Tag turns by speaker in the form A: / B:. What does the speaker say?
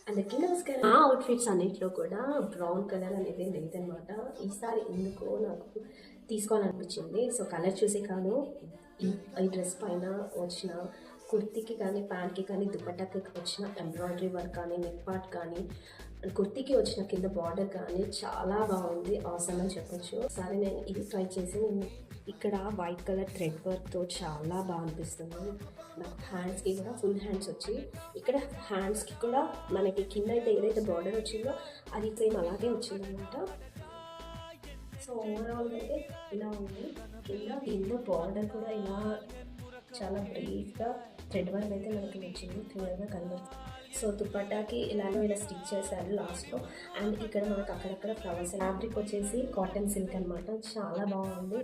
A: అందరికీ నమస్కారం. ఆ అవుట్‌ఫిట్స్ అన్నిట్లో కూడా బ్రౌన్ కలర్ అనేది లేదనమాట. ఈసారి ఎందుకో నాకు తీసుకోవాలనిపించింది. సో, కలర్ చూసి కాదు, ఈ ఈ డ్రెస్ పైన వచ్చిన కుర్తీకి కానీ, ప్యాంట్‌కి కానీ, దుపట్టాకి వచ్చిన ఎంబ్రాయిడరీ వర్క్ కానీ, నెక్ పార్ట్ కానీ, కుర్తీకి వచ్చిన కింద బార్డర్ కానీ చాలా బాగుంది. ఆసమ్ అని చెప్పొచ్చు. ఒకసారి నేను ఇది ట్రై చేసి ఇక్కడ వైట్ కలర్ థ్రెడ్ వర్క్‌తో చాలా బాగా అనిపిస్తుంది. నాకు హ్యాండ్స్‌కి కూడా ఫుల్ హ్యాండ్స్ వచ్చి, ఇక్కడ హ్యాండ్స్‌కి కూడా మనకి కింద అయితే ఏదైతే బార్డర్ వచ్చిందో అది సేమ్ అలాగే వచ్చిందనమాట. సో ఓవరాల్ అయితే ఇలా ఉంది. కింద బార్డర్ కూడా ఇలా చాలా బ్రీఫ్‌గా థ్రెడ్ వర్క్ అయితే మనకి వచ్చింది, క్లియర్‌గా కనబడుతుంది. సో దుపట్టాకి ఇలాగో ఇలా స్టిచ్ చేశారు లాస్ట్‌లో. అండ్ ఇక్కడ మనకు అక్కడక్కడ ఫ్లవర్స్. ఫ్యాబ్రిక్ వచ్చేసి కాటన్ సిల్క్ అనమాట. చాలా బాగుంది.